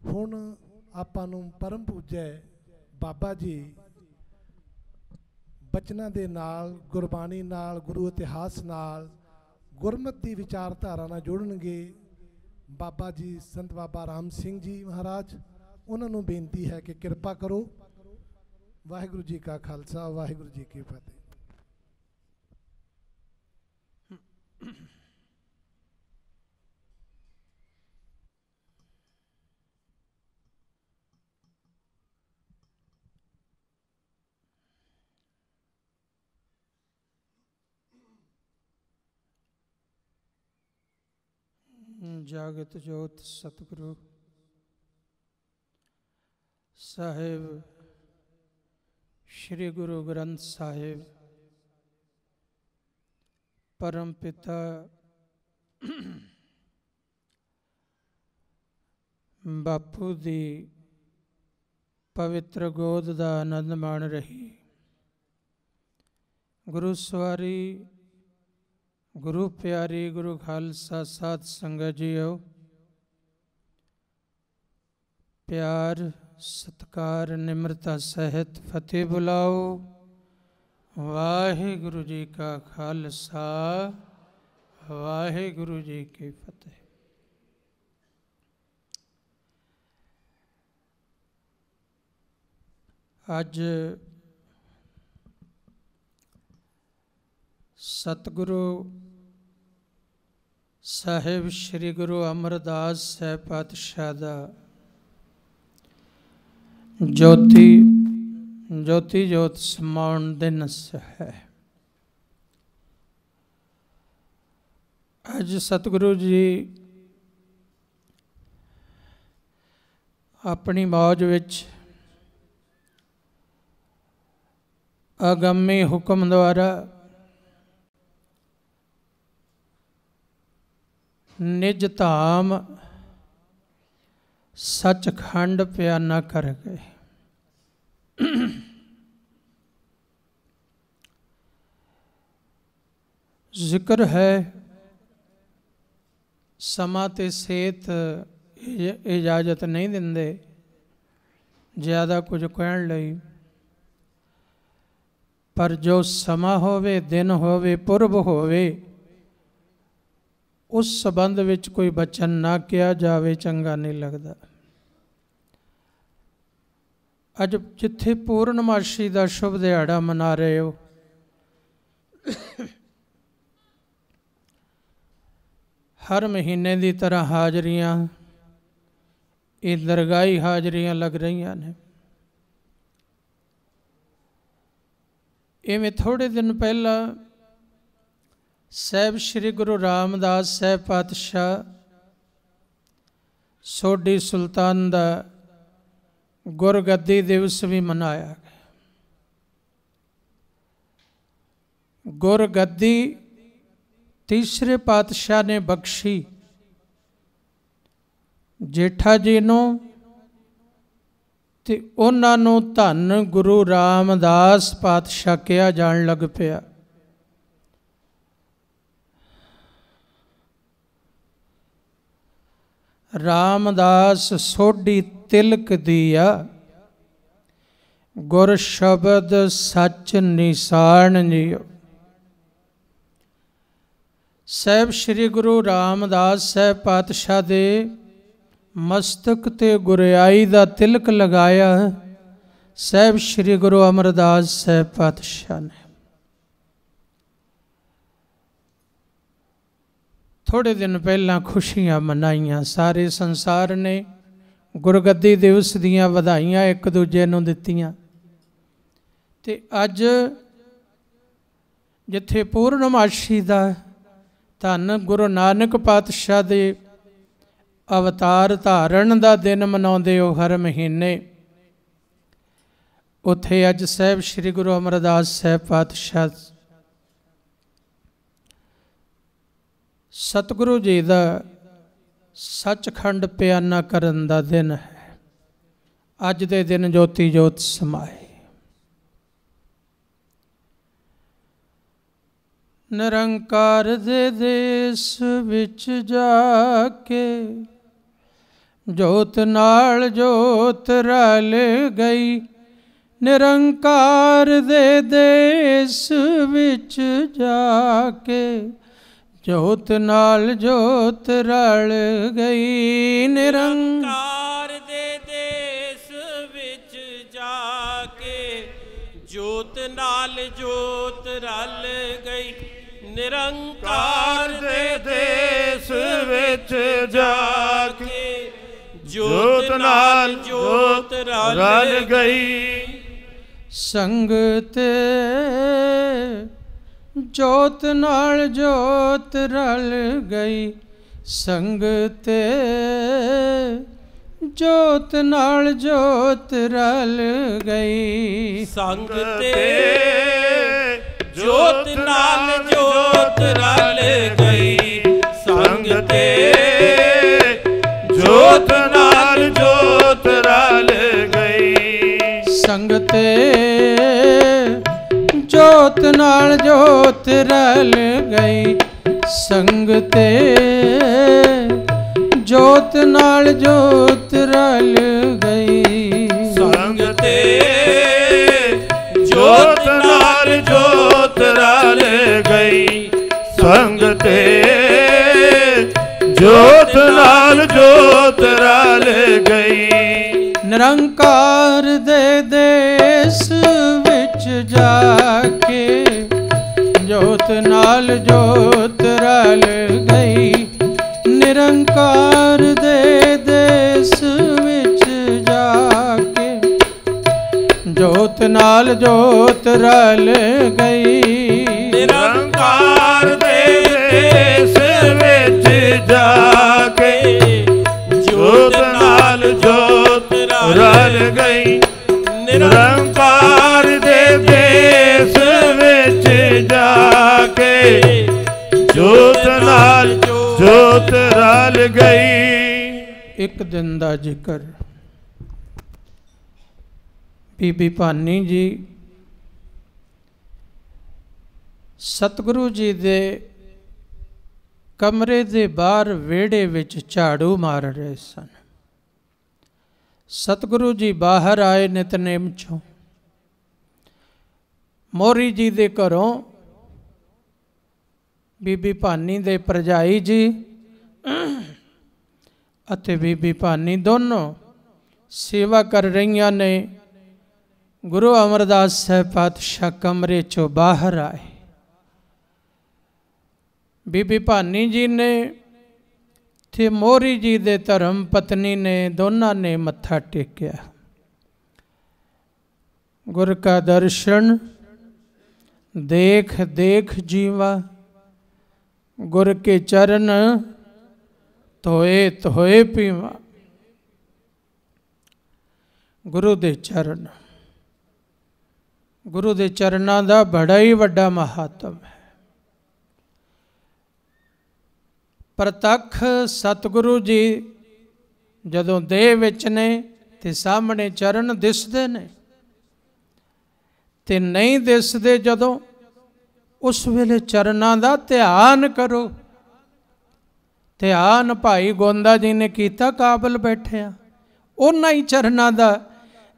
हुण आपां नूं परम पूज्य बाबा जी बचनां दे नाल, गुरबाणी नाल, गुरु इतिहास नाल, गुरमत दी विचारधारा नाल जोड़नगे। बाबा जी संत बाबा राम सिंह जी महाराज, उन्हां नूं बेनती है कि किरपा करो। वाहिगुरू जी का खालसा, वाहिगुरू जी की फतेह। जागत जोत सतगुरु साहिब श्री गुरु ग्रंथ साहिब परम पिता बापू दी पवित्र गोद दा आनंद माण रही। गुरु सवारी, गुरु प्यारी, गुरु खालसा साध संगत जीओ, प्यार सत्कार निम्रता सहित फतेह बुलाओ। वाहिगुरु जी का खालसा, वाहिगुरु जी की फतेह। अज सतगुरु साहिब श्री गुरु अमरदास साहिब पातशाह दा ज्योति जोत समाउण दिवस है। अज सतगुरु जी अपनी मौज विच आगामी हुक्म द्वारा निज धाम सचखंड प्याना कर गए। जिक्र है समा ते सेहत इजाजत नहीं देंदे ज़्यादा कुछ कहण लई, पर जो समा होवे, दिन होवे, पुरब होवे, उस संबंध विच कोई बचन ना किया जावे चंगा नहीं लगता। अज जिथे पूर्णमाशी का शुभ दिहाड़ा मना रहे हो, हर महीने की तरह हाजरियां, ये दरगाही हाजरियां लग रही ने। इवें थोड़े दिन पहला साहिब श्री गुरु रामदास साहिब पातशाह सोडी सुल्तान का गुरगद्दी दिवस भी मनाया गया। गुरगद्दी तीसरे पातशाह ने बख्शी जेठा जी नूं ते उन्हां नूं धन गुरु रामदास पातशाह कहा जान लग पिया। रामदास सोडी तिलक दिया, गुर शब्द सच निशान जियो। साहिब श्री गुरु रामदास साहिब पातशाह दे मस्तक ते गुरियाई दा तिलक लगाया साहिब श्री गुरु अमरदास साहिब पातशाह ने। थोड़े दिन पहला खुशियां मनाइयां, सारे संसार ने गुरगद्दी दिवस दियां वधाइयां एक दूजे नूं दित्तियां। ते अज जिथे पूर्णमाशी दा धन गुरु नानक पातशाह दे अवतार धारण का दिन मनाते हो हर महीने, उथे अज साहिब श्री गुरु अमरदास साहिब पातशाह सतगुरु जी का सचखंड प्याना करन दा दिन है। अज दे दिन ज्योति जोत समाए। निरंकार दे देश विच जाके जोत नाल जोत रल गई, निरंकार दे देस विच जाके। जोत नाल जोत रल गई, निरंकार दे देस विच जाके। जोत नाल जोत रल गई, निरंकार दे देस विच जाके। जोत नाल जोत रल गई। संगत जोत नाल जोत रल गई, संगत जोत नाल जोत रल गई। संगत जोत नाल जोत रल गई, संगत जोत नाल जोत रल गई। संगत जोत नाल जोत रल गई, संगत जोत नाल जोत रल गई। संगत जोत नाल जोत रल गई, संगत जोत नाल जोत रल गई। निरंकार दे देस विच जाके, जोत नाल जोत रल गई। निरंकार दे देस विच जाके, जोत नाल जोत रल गई। निरंकार दे देस विच जाके, जोत नाल जोत रल गई। निरंकार दे देस विच जाके, जोत नाल जोत रल गई। एक दिन दा जिक्र। बीबी भानी जी सतगुरु जी दे कमरे दे बाहर वेड़े विच झाड़ू मार रहे सन। सतगुरु जी बाहर आए नितनेम चों। मोरी जी दे घरों बीबी भानी दे भरजाई जी अते बीबी भानी दोनों सेवा कर रही ने। गुरु अमरदास साहब पातशाह कमरे चों बाहर आए। बीबी भानी जी ने थे मोरी जी दे धर्म पत्नी ने दोनों ने मत्था टेकिया। गुर का दर्शन देख देख जीवा, गुर के चरण धोए धोए पीवा। गुरु दे चरण, गुरु दे चरणां दा बड़ा ही वड्डा महात्म है। प्रतख सतगुरु जी जदों देह विच ने ते सामने चरण दिसदे ने, ते नहीं दिसदे जदों उस वेले चरणां दा ध्यान करो। ध्यान भाई गोंदा जी ने कीता, काबल बैठिया उन्हां ही चरणां दा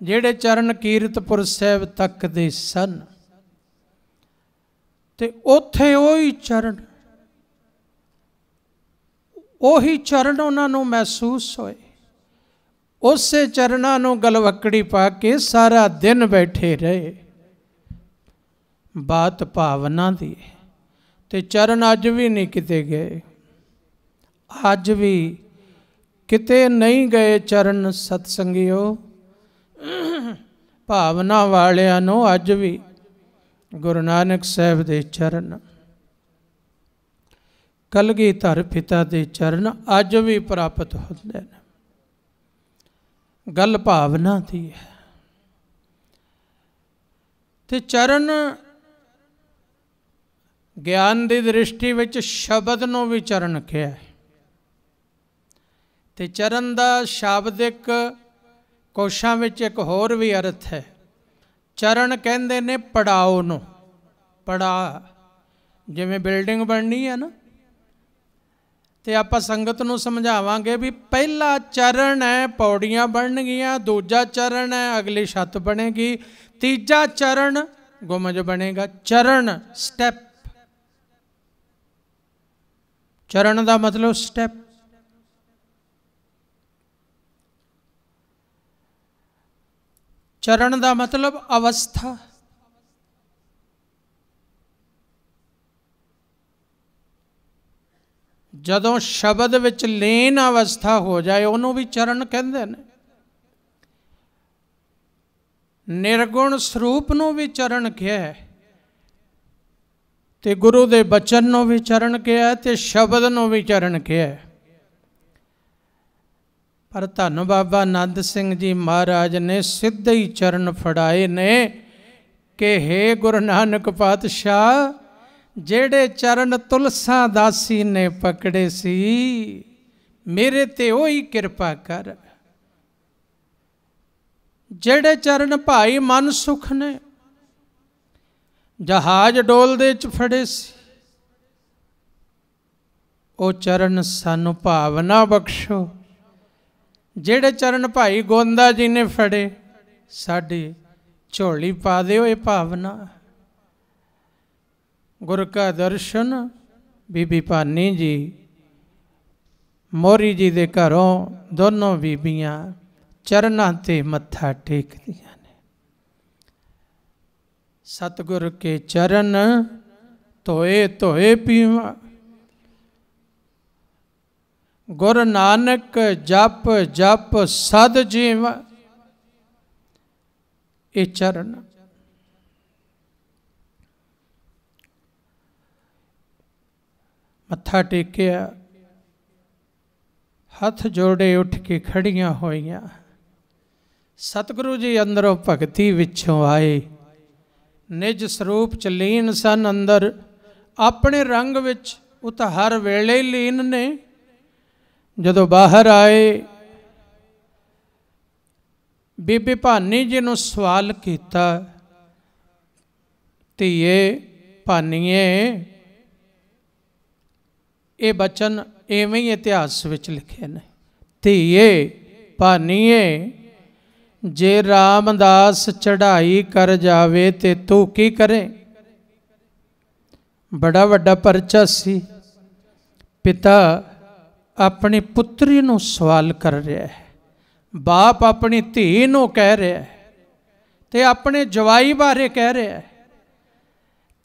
जेड़े चरण कीरतपुर साहिब तक दे सन। ते उत्थे ओही चरण, ओही चरण उन्होंने महसूस होए। उसे चरणों नूं गलवकड़ी पा के सारा दिन बैठे रहे। बात भावना दी ते चरण अज भी नहीं किते गए, अज भी किते नहीं गए चरण सतसंगियो। भावना वालियां नूं अज भी गुरु नानक साहब दे चरण, कलगीधर पिता दे चरण अज भी प्राप्त होंदे ने। गल भावना दी है। ते चरण ज्ञान की दृष्टि विच शब्द नूं भी चरण कहा है। ते चरण का शाब्दिक कोशां विच एक होर भी अर्थ है। चरण कहंदे ने पड़ाओ नूं, पड़ा जिवें बिल्डिंग बननी है ना, तो आप संगत नूं समझावांगे भी पहला चरण है पौड़ियां बननगियां, दूजा चरण है अगली छत बनेगी, तीजा चरण गुमज बनेगा। चरण स्टैप, चरण का मतलब स्टैप। चरण का मतलब अवस्था। जदों शब्द विच लीन अवस्था हो जाए उन्होंने भी चरण कहते हैं। निर्गुण स्वरूप नूं भी चरण कहा है, ते गुरु दे बचन नूं भी चरण कहा है, ते शब्द नूं भी चरण कहा है। पर धन बाबा नंद सिंह जी महाराज ने सीधे ही चरण फड़ाए ने कि हे गुरु नानक पातशाह, जेड़े चरण तुलसा दासी ने पकड़े सी मेरे ते ओही कृपा कर। जेड़े चरण भाई मन सुख ने जहाज डोल दे च फड़े सी, ओ चरण सानू भावना बख्शो। जेड़े चरण भाई गोंदा जी ने फड़े साडी झोली पा दिओ ये भावना। गुरु का दर्शन बीबी भानी जी मोरी जी दे घरों दोनों बीबियां चरनां ते मत्था टेकदियां ने। सतगुर के चरण धोए धोए पीवा, गुरु नानक जप जप सद जीवा। ये चरण मत्था टेकिया, हथ जोड़े उठ के खड़ियां होइयां। सतगुरु जी अंदरों भगती विचों आए, निज स्वरूप च लीन सन अंदर, अपने रंग विच उत हर वेले लीन ने। जदों बाहर आए बीबी भानी जी नूं सवाल किया, धीए भानीए ये बचन इवें ही इतिहास विच लिखे ने। धीए भानीए जे रामदास चढ़ाई कर जावे ते तू की करे। बड़ा वड्डा परचा सी। पिता अपनी पुत्री नूं सवाल कर रहा है, बाप अपनी धी नूं कह रहा है, ते अपने जवाई बारे कह रहा है।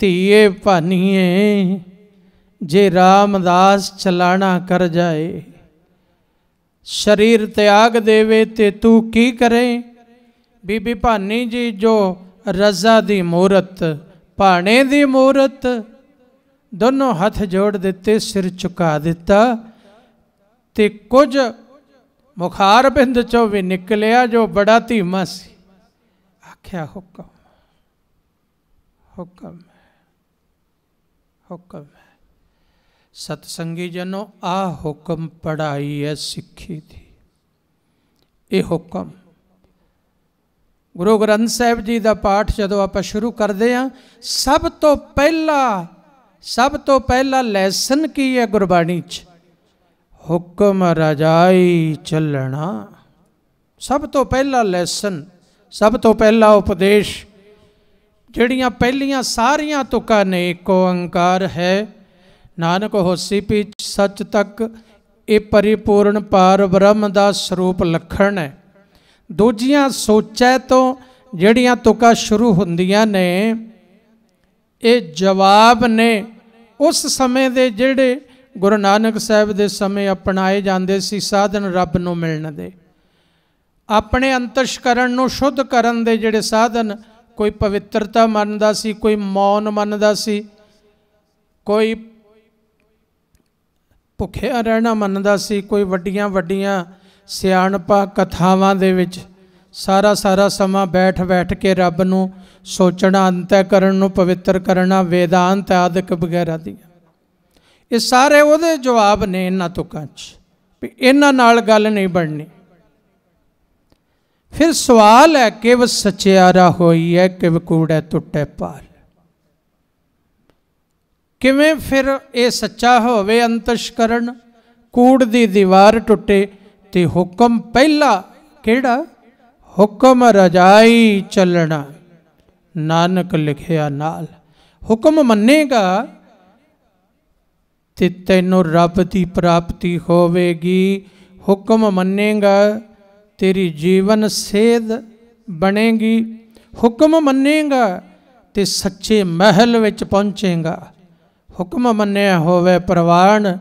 धीए भानीए जे रामदास चलाना कर जाए, शरीर त्याग देवे ते तू की करे। बीबी भानी जी जो रजा दी मूरत भाणे दी मूरत दोनों हाथ जोड़ दिते, सिर झुका दिता, ते कुछ मुखार बिंद चो भी निकलिया जो बड़ा धीमा सी। आख्या हुक्म हुक्म हुक्म। सतसंगी जनों आ हुक्म पढ़ाई है सिक्खी थी। ये हुक्म गुरु ग्रंथ साहिब जी का पाठ जदों आप शुरू करते हैं, सब तो पहला लैसन की है गुरबाणी च, हुक्म रजाई चलना। सब तो पहला लैसन, सब तो पहला उपदेश। जड़ियाँ पहलियां सारियां तुकां ने एक ओंकार है, नानक होसी पी सच तक, ये परिपूर्ण पार ब्रह्म का स्वरूप लखण है। दूजियां सोचा तो जड़ियां तुकां शुरू होंदियां ने, ये जवाब ने उस समय दे जेड़े गुरु नानक साहब दे समय अपनाए जाते सी साधन रब नूं मिलण दे। अपने अंतशकरण नूं शुद्ध करन दे जेड़े साधन, कोई पवित्रता मनदा सी, कोई मौन मनदा सी, कोई भुखिया रहना मनदा सी, कोई वड्डियां वड्डियां सियाणपा कथावां दे विच सारा सारा समा बैठ बैठ के रब नूं सोचना, अंतःकरण नूं पवित्र करना, वेदांत आदिक वगैरह दियां। ये सारे उहदे जवाब ने इन्हां तुकां च, भी इन्हां नाल गल नहीं बननी। फिर सवाल है किव सचियारा होई है, किव कूड़े टुटे पाल। किवें फिर ये सच्चा होवे अंतशकरण, कूड़ दी दीवार टुटे ते हुक्म पहला केड़ा? हुक्म रजाई चलना, नानक लिखिया नाल। हुक्म मन्नेगा ते तैनों रब की प्राप्ति होवेगी। हुक्म मन्नेगा तेरी जीवन सेध बनेगी। हुक्म मन्नेगा ते सच्चे महल विच पहुँचेगा। हुक्म मन्निया होवे प्रवान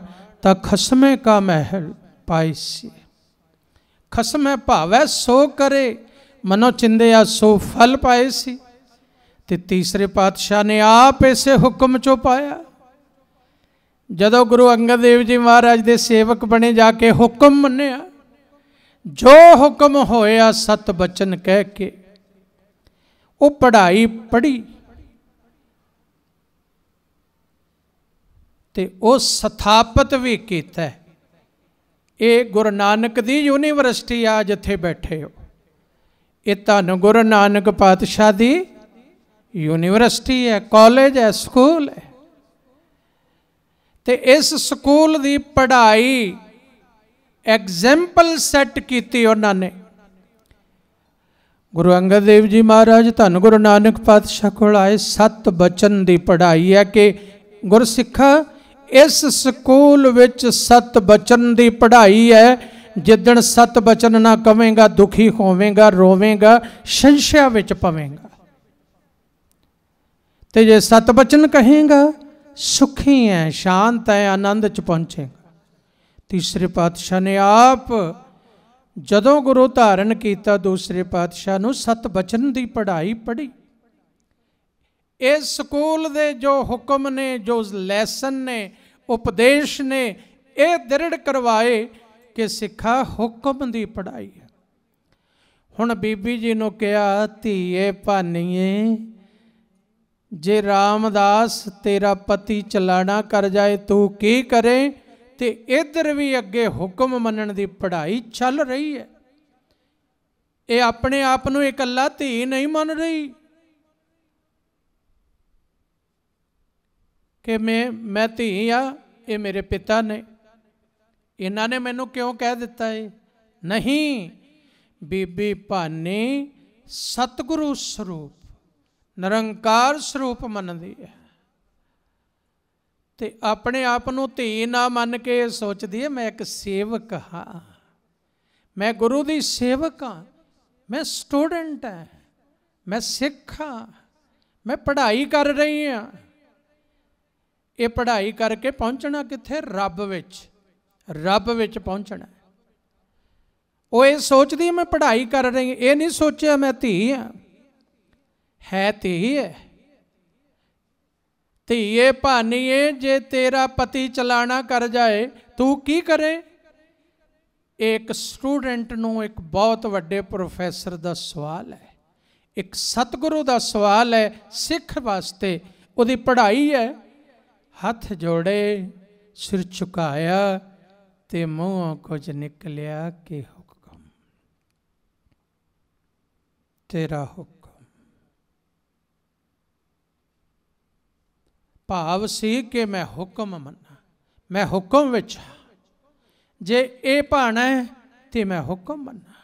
ता खसमे का महल पाइसी। खसमे भावै सो करे, मनो चिंदिया सो फल पाए सी। ते तीसरे पातशाह ने आप इसे हुक्म चो पाया। जदों गुरु अंगद देव जी महाराज दे सेवक बने, जाके हुक्म मन्निया, जो हुक्म होया सत बचन कह के वो पढ़ाई पढ़ी ते वो स्थापित भी किया। ये गुरु नानक दी यूनीवर्सिटी आ जिथे बैठे हो, ये धन गुरु नानक पातशाह दी यूनीवर्सिटी है, कॉलेज है, स्कूल है। ते इस स्कूल दी पढ़ाई एग्जाम्पल सैट की उन्होंने। गुरु अंगद देव जी महाराज धन गुरु नानक पातशाह को आए, सत बचन की पढ़ाई है कि गुरसिखा इस स्कूल विच सत बचन की पढ़ाई है। जिदन सत बचन ना कवेंगा दुखी होवेगा, रोवेगा, संशय विच पवेगा। ते जे सत बचन कहेगा सुखी है, शांत है, आनंद च पहुँचेगा। तीसरे पातशाह ने आप जदों गुरु धारण किया, दूसरे पातशाह नूं सत बचन की पढ़ाई पढ़ी। इस स्कूल दे जो हुक्म ने, जो लैसन ने, उपदेश ने, ये दृढ़ करवाए कि सिखा हुक्म की पढ़ाई है। हुण बीबी जी नूं कहा, धीए भानीए, जे रामदास तेरा पति चलाना कर जाए तू की करे? ते इधर भी अगे हुक्म मनण की पढ़ाई चल रही है। ये अपने आप नूं इकल्ला धी नहीं मन रही कि मैं धी आ, ये मेरे पिता ने, इन्होंने मैनू क्यों कह दिता है? नहीं, बीबी भानी सतगुरु स्वरूप निरंकार स्वरूप मनदी है। ते अपने आप नूं धी ना मन के सोचती है मैं एक सेवक हाँ, मैं गुरु दी सेवक हाँ, मैं स्टूडेंट है, मैं सिख हाँ, मैं पढ़ाई कर रही हाँ। ये पढ़ाई करके पहुँचना कित्थे? रब विच, रब विच पहुँचना। वो ये सोचती है मैं पढ़ाई कर रही, ये नहीं सोचा मैं धी हाँ, है धी है। धीए भानीए, जे तेरा पति चलाना कर जाए तू की करे? एक स्टूडेंट नूं एक बहुत वड्डे प्रोफैसर का सवाल है, एक सतगुरु का सवाल है, सिख वास्ते उहदी पढ़ाई है। हथ जोड़े, सिर झुकाया ते मूँहों कुछ निकलिया कि हुक्म, तेरा हुक्म। भाव सी कि मैं हुक्म मन्ना, मैं हुक्म विच हाँ, जे ये भाना है तो मैं हुक्म मन्ना।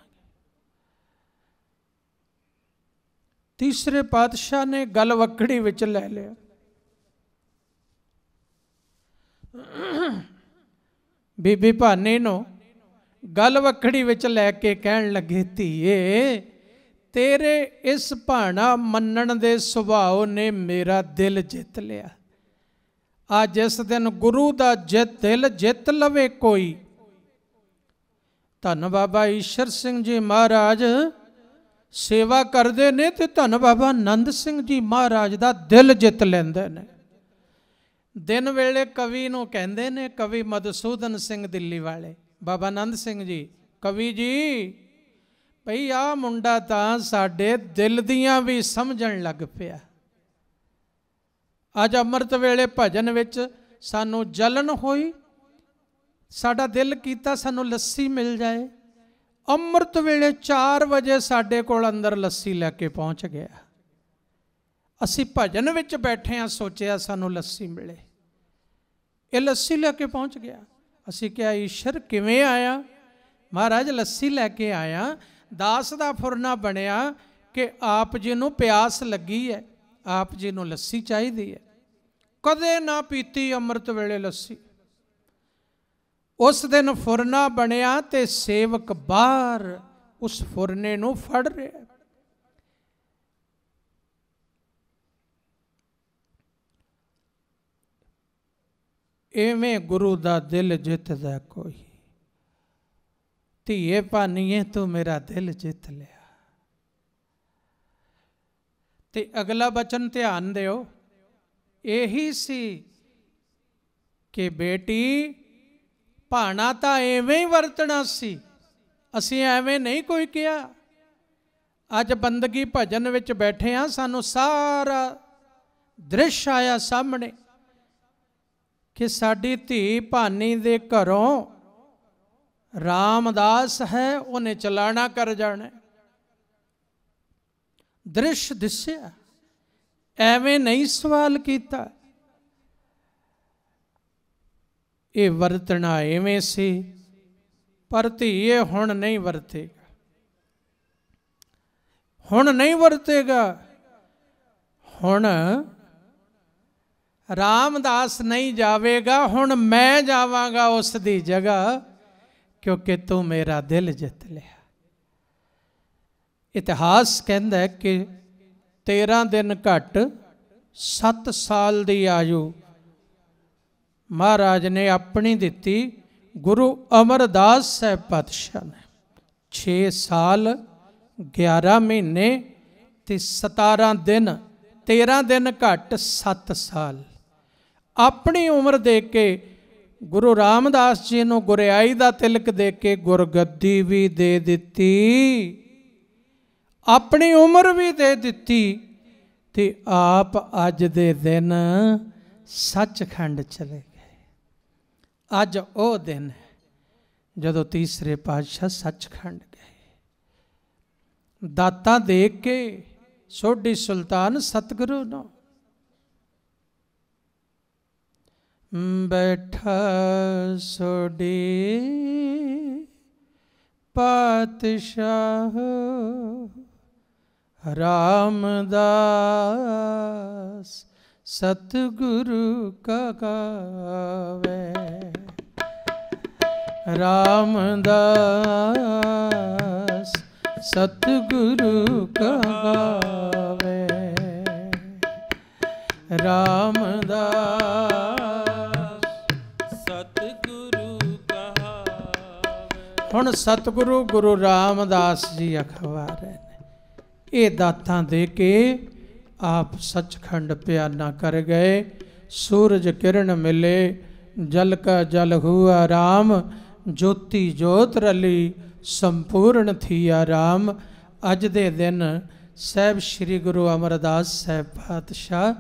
तीसरे पातशाह ने गल वकड़ी विच ले लिया। बीबी भानी नूं गल वकड़ी विच लैके कहण लगे, धीए तेरे इस भाना मन्नण दे सुभाव ने मेरा दिल जित लिया। आ जिस दिन गुरु दा दिल जित लवे कोई, धन बाबा ईश्वर सिंह जी महाराज सेवा करते ने ते धन बाबा नंद सिंह जी महाराज दा दिल जित लेंदे ने। दिन वेले कवि नूं कहंदे ने, कवि मधुसूदन सिंह दिल्ली वाले, बाबा नंद सिंह जी, कवि जी भई आ मुंडा तां साडे दिल दियां भी समझण लग पिया। अज अमृत वेले भजन विच सानू जलन होई, साडा दिल कीता सानू लस्सी मिल जाए। अमृत वेले 4 बजे साडे कोल अंदर लस्सी लैके पहुँच गया। असी भजन विच बैठे हाँ, सोचिया सानू लस्सी मिले, ये लस्सी लैके पहुँच गया। ਅਸੀਂ ਕਿਹਾ ਈਸ਼ਰ ਕਿਵੇਂ ਆਇਆ? ਮਹਾਰਾਜ ਲੱਸੀ ਲੈ ਕੇ ਆਇਆ। ਦਾਸ ਦਾ ਫੁਰਨਾ ਬਣਿਆ ਕਿ ਆਪ ਜੀ ਨੂੰ ਪਿਆਸ ਲੱਗੀ ਹੈ, ਆਪ ਜੀ ਨੂੰ ਲੱਸੀ ਚਾਹੀਦੀ ਹੈ। ਕਦੇ ਨਾ ਪੀਤੀ ਅੰਮ੍ਰਿਤ ਵੇਲੇ ਲੱਸੀ। ਉਸ ਦਿਨ ਫੁਰਨਾ ਬਣਿਆ ਤੇ ਸੇਵਕ ਬਾਹਰ ਉਸ ਫੁਰਨੇ ਨੂੰ ਫੜ ਰਿਹਾ। ਇਵੇਂ ਗੁਰੂ ਦਾ ਦਿਲ ਜਿੱਤਦਾ ਕੋਈ। ਧੀਏ ਭਾਨੀਏ ਤੂੰ ਮੇਰਾ ਦਿਲ ਜਿੱਤ ਲਿਆ। ਤੇ ਅਗਲਾ ਬਚਨ ਧਿਆਨ ਦਿਓ, ਇਹੀ ਸੀ ਕਿ ਬੇਟੀ ਭਾਣਾ ਤਾਂ ਐਵੇਂ ਹੀ ਵਰਤਣਾ ਸੀ, ਅਸੀਂ ਐਵੇਂ ਨਹੀਂ ਕੋਈ ਕਿਹਾ। ਅੱਜ ਬੰਦਗੀ ਭਜਨ ਵਿੱਚ ਬੈਠੇ ਹਾਂ, ਸਾਨੂੰ ਸਾਰਾ ਦ੍ਰਿਸ਼ ਆਇਆ ਸਾਹਮਣੇ ਕਿ ਸਾਡੀ ਧੀ ਭਾਨੀ ਦੇ ਘਰੋਂ ਰਾਮਦਾਸ ਹੈ, ਉਹਨੇ ਚਲਾਣਾ ਕਰ ਜਾਣਾ। ਦ੍ਰਿਸ਼ ਦਿਸਿਆ, ਐਵੇਂ ਨਹੀਂ ਸਵਾਲ ਕੀਤਾ। ਇਹ ਵਰਤਣਾ ਐਵੇਂ ਸੀ, ਪਰ ਧੀਏ ਹੁਣ ਨਹੀਂ ਵਰਤੇਗਾ, ਹੁਣ ਨਹੀਂ ਵਰਤੇਗਾ। ਹੁਣ ਰਾਮਦਾਸ ਨਹੀਂ ਜਾਵੇਗਾ, ਹੁਣ ਮੈਂ ਜਾਵਾਂਗਾ ਉਸ ਦੀ ਜਗ੍ਹਾ, ਕਿਉਂਕਿ ਤੂੰ ਮੇਰਾ ਦਿਲ ਜਿੱਤ ਲਿਆ। ਇਤਿਹਾਸ ਕਹਿੰਦਾ ਕਿ 13 ਦਿਨ ਘੱਟ 7 ਸਾਲ ਦੀ ਆਯੂ ਮਹਾਰਾਜ ਨੇ ਆਪਣੀ ਦਿੱਤੀ। ਗੁਰੂ ਅਮਰਦਾਸ ਸਾਹਿਬ ਪਾਤਸ਼ਾਹ ਨੇ 6 ਸਾਲ 11 ਮਹੀਨੇ ਤੇ 17 ਦਿਨ, 13 ਦਿਨ ਘੱਟ 7 ਸਾਲ ਆਪਣੀ ਉਮਰ ਦੇ ਕੇ ਗੁਰੂ ਰਾਮਦਾਸ ਜੀ ਨੂੰ ਗੁਰਿਆਈ ਦਾ ਤਿਲਕ ਦੇ ਕੇ ਗੁਰਗੱਦੀ ਵੀ ਦੇ ਦਿੱਤੀ, ਆਪਣੀ ਉਮਰ ਵੀ ਦੇ ਦਿੱਤੀ। ਤੇ ਆਪ ਅੱਜ ਦੇ ਦਿਨ ਸੱਚਖੰਡ ਚਲੇ ਗਏ। ਅੱਜ ਉਹ ਦਿਨ ਹੈ ਜਦੋਂ ਤੀਸਰੇ ਪਾਤਸ਼ਾਹ ਸੱਚਖੰਡ ਗਏ। ਦਾਤਾਂ ਦੇਖ ਕੇ ਸੋਢੀ ਸੁਲਤਾਨ ਸਤਿਗੁਰੂ ਨੂੰ ਬੈਠਾ ਸੋਢੀ ਪਾਤਸ਼ਾਹ ਰਾਮਦਾਸ ਸਤਿਗੁਰੂ ਕਾ ਗਾਵੇ, ਰਾਮਦਾਸ ਸਤਿਗੁਰੂ ਕਾ ਗਾਵੇ, ਰਾਮਦਾਸ ਸਤਿਗੁਰੂ ਕਹਾਵੇ। ਹੁਣ ਸਤਿਗੁਰੂ ਗੁਰੂ ਰਾਮਦਾਸ ਜੀ ਅਖਵਾ ਰਹੇ ਨੇ। ਇਹ ਦਾਤਾਂ ਦੇ ਕੇ ਆਪ ਸੱਚਖੰਡ ਪਿਆਨਾ ਕਰ ਗਏ। ਸੂਰਜ ਕਿਰਨ ਮਿਲੇ, ਜਲ ਕਾ ਜਲ ਹੁਆ ਰਾਮ, ਜੋਤੀ ਜੋਤ ਰਲੀ, ਸੰਪੂਰਨ ਥੀਆ ਰਾਮ। ਅੱਜ ਦੇ ਦਿਨ ਸਾਹਿਬ ਸ੍ਰੀ ਗੁਰੂ ਅਮਰਦਾਸ ਸਾਹਿਬ ਪਾਤਸ਼ਾਹ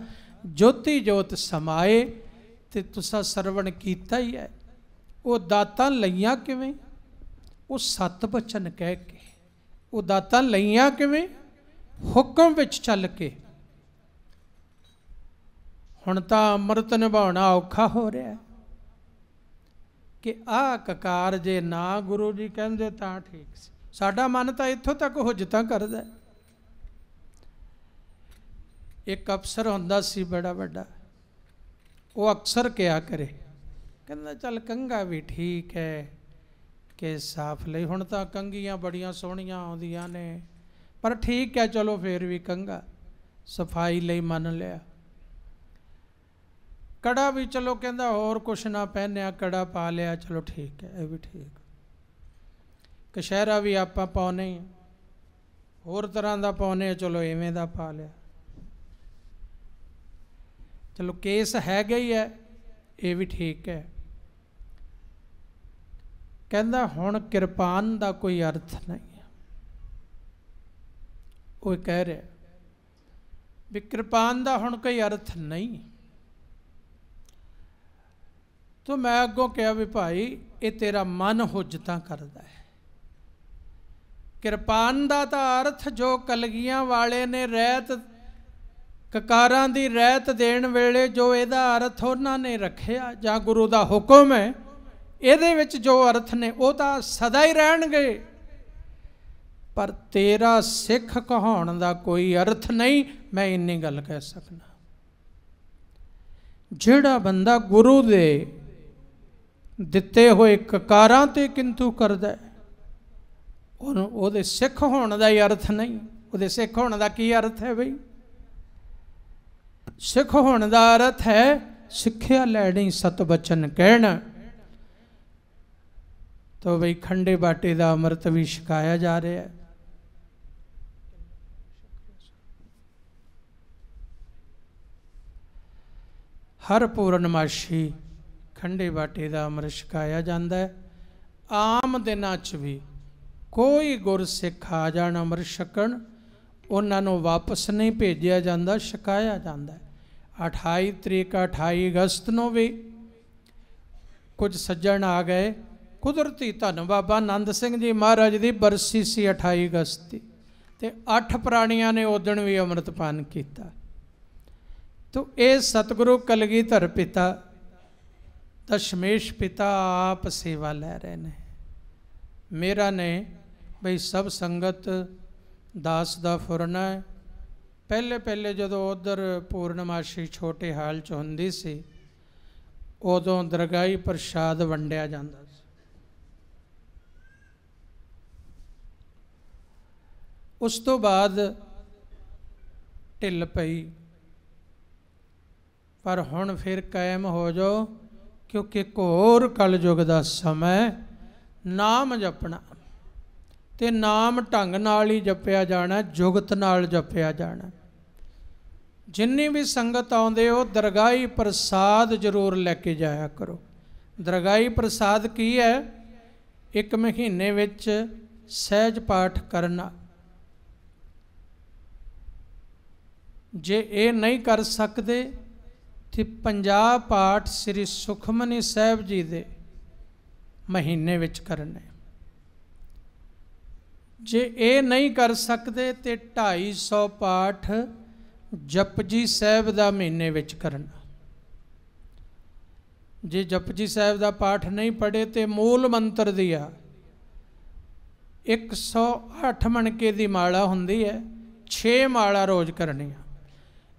ਜੋਤੀ ਜੋਤ ਸਮਾਏ ਤੇ ਤੁਸਾਂ ਸਰਵਣ ਕੀਤਾ ਹੀ ਹੈ। ਉਹ ਦਾਤਾਂ ਲਈਆਂ ਕਿਵੇਂ? ਉਹ 7 ਬਚਨ ਕਹਿ ਕੇ। ਉਹ ਦਾਤਾਂ ਲਈਆਂ ਕਿਵੇਂ? ਹੁਕਮ ਵਿੱਚ ਚੱਲ ਕੇ। ਹੁਣ ਤਾਂ ਅੰਮ੍ਰਿਤ ਨਿਭਾਉਣਾ ਔਖਾ ਹੋ ਰਿਹਾ ਕਿ ਆਹ ਕਕਾਰ ਜੇ ਨਾ ਗੁਰੂ ਜੀ ਕਹਿੰਦੇ ਤਾਂ ਠੀਕ ਸੀ। ਸਾਡਾ ਮਨ ਤਾਂ ਇੱਥੋਂ ਤੱਕ ਹੁਜਤਾਂ ਕਰਦਾ। ਇੱਕ ਅਫਸਰ ਹੁੰਦਾ ਸੀ ਬੜਾ ਵੱਡਾ, ਉਹ ਅਕਸਰ ਕਿਹਾ ਕਰੇ, ਕਹਿੰਦਾ ਚੱਲ ਕੰਘਾ ਵੀ ਠੀਕ ਹੈ ਕਿ ਸਾਫ ਲਈ। ਹੁਣ ਤਾਂ ਕੰਘੀਆਂ ਬੜੀਆਂ ਸੋਹਣੀਆਂ ਆਉਂਦੀਆਂ ਨੇ, ਪਰ ਠੀਕ ਹੈ ਚਲੋ ਫਿਰ ਵੀ ਕੰਘਾ ਸਫਾਈ ਲਈ ਮੰਨ ਲਿਆ। ਕੜਾ ਵੀ ਚਲੋ ਕਹਿੰਦਾ ਹੋਰ ਕੁਛ ਨਾ ਪਹਿਨਿਆ, ਕੜਾ ਪਾ ਲਿਆ, ਚਲੋ ਠੀਕ ਹੈ, ਇਹ ਵੀ ਠੀਕ। ਕਸ਼ਹਿਰਾ ਵੀ ਆਪਾਂ ਪਾਉਨੇ ਹੀ, ਹੋਰ ਤਰ੍ਹਾਂ ਦਾ ਪਾਉਨੇ, ਚਲੋ ਇਵੇਂ ਦਾ ਪਾ ਲਿਆ। ਚਲੋ ਕੇਸ ਹੈਗਾ ਹੀ ਹੈ, ਇਹ ਵੀ ਠੀਕ ਹੈ। ਕਹਿੰਦਾ ਹੁਣ ਕਿਰਪਾਨ ਦਾ ਕੋਈ ਅਰਥ ਨਹੀਂ ਹੈ। ਉਹ ਕਹਿ ਰਿਹਾ ਵੀ ਕਿਰਪਾਨ ਦਾ ਹੁਣ ਕੋਈ ਅਰਥ ਨਹੀਂ। ਤੋ ਮੈਂ ਅੱਗੋਂ ਕਿਹਾ ਵੀ ਭਾਈ ਇਹ ਤੇਰਾ ਮਨ ਹੁਜਤਾਂ ਕਰਦਾ ਹੈ। ਕਿਰਪਾਨ ਦਾ ਤਾਂ ਅਰਥ ਜੋ ਕਲਗੀਆਂ ਵਾਲੇ ਨੇ ਰਹਿਤ ਕਕਾਰਾਂ ਦੀ ਰਹਿਤ ਦੇਣ ਵੇਲੇ ਜੋ ਇਹਦਾ ਅਰਥ ਉਹਨਾਂ ਨੇ ਰੱਖਿਆ ਜਾਂ ਗੁਰੂ ਦਾ ਹੁਕਮ ਹੈ, ਇਹਦੇ ਵਿੱਚ ਜੋ ਅਰਥ ਨੇ ਉਹ ਤਾਂ ਸਦਾ ਹੀ ਰਹਿਣਗੇ, ਪਰ ਤੇਰਾ ਸਿੱਖ ਕਹਾਉਣ ਦਾ ਕੋਈ ਅਰਥ ਨਹੀਂ। ਮੈਂ ਇੰਨੀ ਗੱਲ ਕਹਿ ਸਕਦਾ, ਜਿਹੜਾ ਬੰਦਾ ਗੁਰੂ ਦੇ ਦਿੱਤੇ ਹੋਏ ਕਕਾਰਾਂ ਤੇ ਕਿੰਤੂ ਕਰਦਾ, ਉਹਨੂੰ ਉਹਦੇ ਸਿੱਖ ਹੋਣ ਦਾ ਹੀ ਅਰਥ ਨਹੀਂ। ਉਹਦੇ ਸਿੱਖ ਹੋਣ ਦਾ ਕੀ ਅਰਥ ਹੈ ਬਈ? ਸਿੱਖ ਹੋਣ ਦਾ ਅਰਥ ਹੈ ਸਿੱਖਿਆ ਲੈਣੀ, ਸਤ ਬਚਨ ਕਹਿਣਾ। तो बई खंडे बाटे का अमृत भी छकाया जा रहा है। हर पूर्णमाशी खंडे बाटे का अमृत छकाया जाता है। आम दिनों च भी कोई गुरसिख आ जाण अमृत छकण, उन्होंने वापस नहीं भेजा जाता, छकाया जाता है। 28 तरीक 28 अगस्त को भी कुछ सज्जन आ गए। कुदरती धन बाबा नंद सिंह जी महाराज की बरसी सी 28 अगस्त की, ते 8 प्राणियों ने उदण भी अमृतपान किया। तो ये सतगुरु कलगीधर पिता दशमेश पिता आप सेवा लै रहे हैं। मेरा ने बई सब संगत दास दा फुरना है। पहले पहले जो उधर पूर्णमाशी छोटे हाल च हुंदी सी, उदों दरगाही प्रसाद वंडिया जाता। उस तो बाद ढिल पई, पर हुण फिर कायम हो जाओ, क्योंकि घोर कलयुग का समय। नाम जपना ते नाम ढंग नाल ही जपिया जाना, जुगत नाल जपिया जाना। जिन्नी भी संगत आउंदे हो दरगाही प्रसाद जरूर लैके जाया करो। दरगाही प्रसाद की है? एक महीने विच सहज पाठ करना। जे ये नहीं कर सकते तो 50 पाठ श्री सुखमनी साहब जी दे महीने विच करने। जे ये नहीं कर सकते तो 250 पाठ जपजी साहब का महीने विच करना। जे जपजी साहब का पाठ नहीं पढ़े तो मूल मंत्र दिया 108 मणके की माला हुंदी है, 6 माला रोज़ करनी।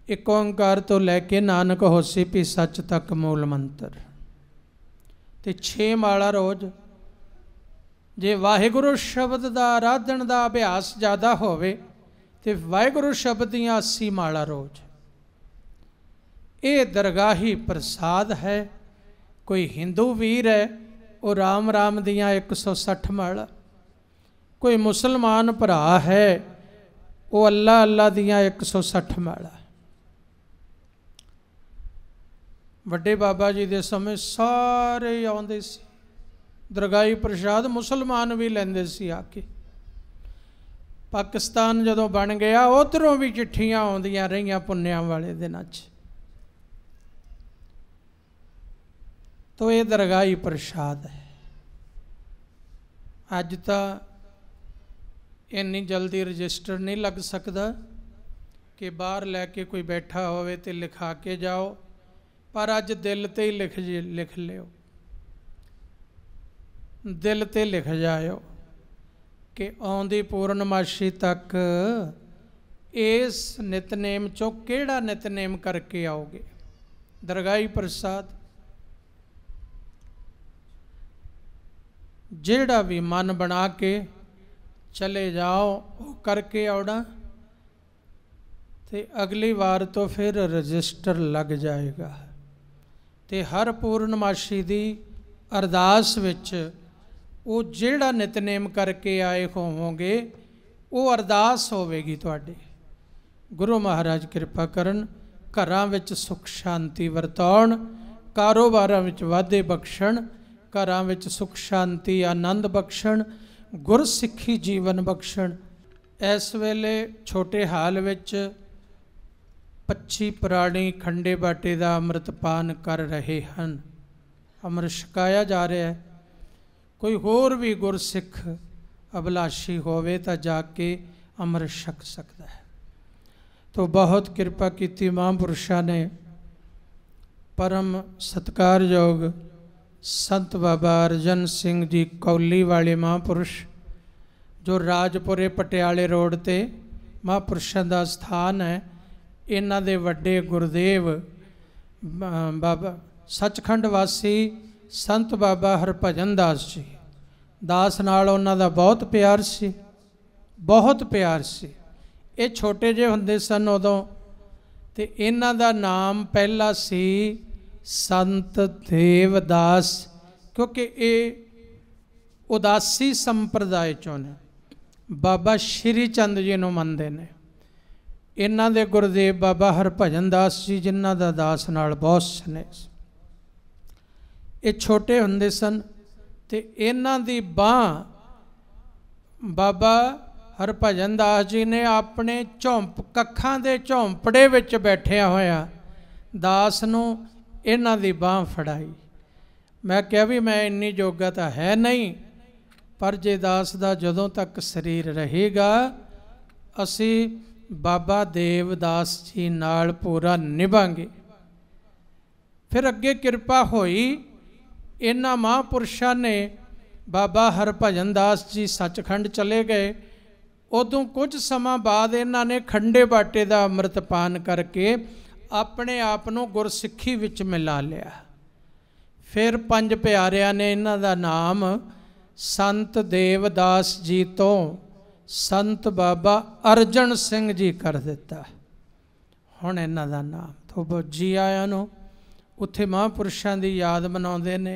एक ओंकार तो लैके नानक होसी भी सच तक मूल मंत्र, तो 6 माला रोज़। जे वाहिगुरु शब्द का आराधन का अभ्यास ज़्यादा होवे तो वाहिगुरु शब्द दी 80 माला रोज़। ये दरगाही प्रसाद है। कोई हिंदू वीर है वो राम राम दियाँ 160 माला, कोई मुसलमान भरा है वो अल्लाह अल्लाह दियाँ 160 माला। वड्डे बाबा जी के समय सारे आउंदे सी दरगाही प्रसाद, मुसलमान भी लैंदे सी आके। पाकिस्तान जदों बन गया उधरों भी चिट्ठियां आउंदियां रहियां पुन्नियां वाले दिनां च। तो ये दरगाही प्रसाद है। अज तो इन्नी जल्दी रजिस्टर नहीं लग सकता कि बाहर लैके कोई बैठा होवे ते लिखा के जाओ, पर अज दिल ते ही लिख लियो, दिल ते लिख जाओ कि आउंदी पूर्णमाशी तक इस नितनेम चों केड़ा नितनेम करके आओगे। दरगाही प्रसाद जेड़ा भी मन बना के चले जाओ वो करके आना, तो अगली बार तो फिर रजिस्टर लग जाएगा। तो हर पूर्णमाशी की अरदास विच वो जेड़ा नितनेम करके आए होवोगे वो अरदास होवेगी तुहाडे। गुरु महाराज कृपा करन, घरां विच सुख शांति वरताउण, कारोबारां विच वाधे बख्शण, घरां विच सुख शांति आनंद बख्शण, गुरसिੱਖੀ जीवन बख्शण। इस वेले छोटे हाल विच 25 प्राणी खंडे बाटे का अमृतपान कर रहे हैं। अमृत छकाया जा रहा है। कोई होर भी गुरसिख अभिलाषी होवे तो जाके अमृत छक सकता है। तो बहुत कृपा की महापुरुषों ने, परम सत्कारयोग संत बाबा अर्जन सिंह जी कौली वाले महापुरुष, जो राजपुरे पटियाले रोड ते महापुरुषों का स्थान है, इन्हां दे वड्डे गुरदेव बाबा सचखंड वासी संत बाबा हरभजन दास जी, दास नाल उन्हां दा बहुत प्यार सी, बहुत प्यार सी। ये छोटे जे हुंदे सन उदों, ते इन्हां दा नाम पहला सी संत देवदास, क्योंकि ये उदासी संप्रदाय चों ने, बाबा श्री चंद जी नूं मनदे ने। इन्हां दे गुरदेव बाबा हरभजन दास जी, जिन्हां दा दास नाल बहुत स्नेह सी। ये छोटे हुंदे सन ते इन्हां दी बांह बाबा हरभजन दास जी ने अपने झोंप कखां दे झोंपड़े विच बैठिया होया दास नूं इन्हां दी बांह फड़ाई। मैं कहा भी मैं इन्नी योग्यता है नहीं, पर जे दास दा जदों तक शरीर रहेगा असी बाबा देवदास जी नाल पूरा निभांगे। फिर अगे किरपा होई, इन्हां महापुरुषां ने बाबा हरभजन दास जी सचखंड चले गए। उदों कुछ समा बाद इन्हां ने खंडे बाटे का अमृतपान करके अपने आप नूं गुरसिੱਖੀ विच मिला लिया। फिर पंज प्यारिਆਂ ने इन्हां दा नाम संत देवदास जी तो संत बाबा अर्जन सिंह जी कर दिता। हुण इन्हां दा नाम तो जी आयां नूं उत्थे महापुरुषां दी याद मनाउंदे ने।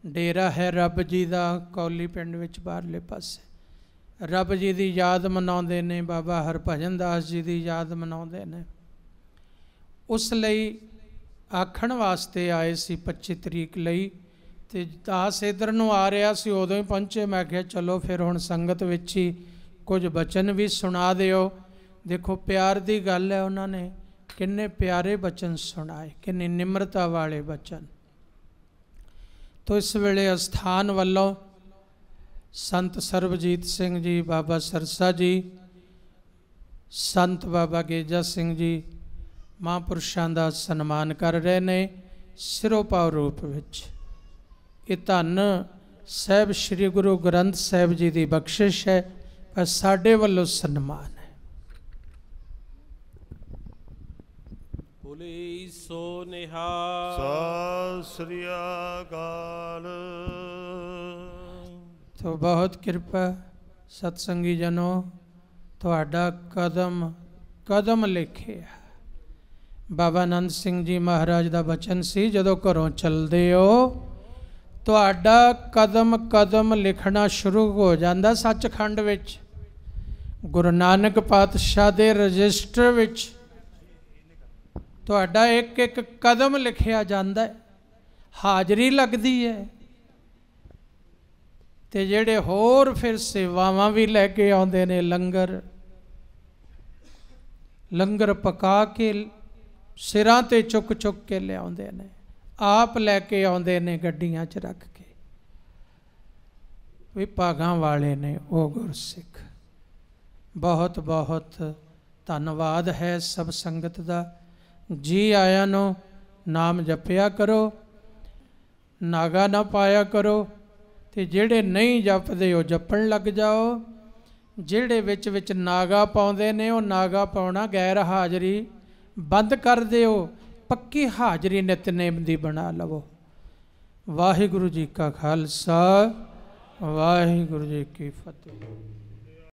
डेरा है रब जी दा कौली पिंड विच बाहरले पासे, रब जी की याद मनाउंदे ने, बाबा हरभजन दास जी की याद मनाउंदे ने। उस लई आखण वास्ते आए सी 25 तरीक लई, ते दास इधर नूं आ रहा सी, उदों ही पहुंचे। मैं कहा चलो फिर हुण संगत विच ही कुछ बचन भी सुना दिओ। देखो प्यार की गल है, उन्होंने किन्ने प्यारे बचन सुनाए, किन्नी निम्रता वाले बचन। तो इस वेले अस्थान वालों संत सरबजीत सिंह जी, बाबा सरसा जी, संत बाबा गेजा सिंह जी महापुरुषों का सन्मान कर रहे ने सिरोपाव रूप विच। ये धन साहब श्री गुरु ग्रंथ साहब जी की बख्शिश है, पर साडे वल्लों सन्मान है। बोले सो निहाल, सत श्री अकाल। तो बहुत कृपा सत्संगी जनों, तुहाडा कदम कदम लिखे। बाबा आनंद सिंह जी महाराज का बचन सी, जदों घरों चलदे हो तुहाडा कदम कदम लिखना शुरू हो जाता सचखंड विच। गुरु नानक पातशाह दे रजिस्टर विच तुहाडा एक एक कदम लिखिया जाता है, हाजरी लगती है। ते जेड़े होर फिर सेवावां भी लैके आउंदे ने, लंगर लंगर पका के सिरां ते चुक चुक के लियाउंदे ने, आप लैके आउंदे ने गड्डियां च रख के। विभागां वाले ने वो गुरसिख। बहुत बहुत धन्नवाद है सब संगत दा। जी आया नो नाम जपिया करो, नागा ना पाया करो, ते जेड़े नहीं जपदे हो जपण लग जाओ। जेड़े विच विच नागा पाउंदे ने वो नागा पाउणा गैर हाजरी बंद कर दिओ, पक्की हाजरी नितनेम दी बना लवो। वाहिगुरु जी का खालसा, वाहिगुरु जी की फतेह।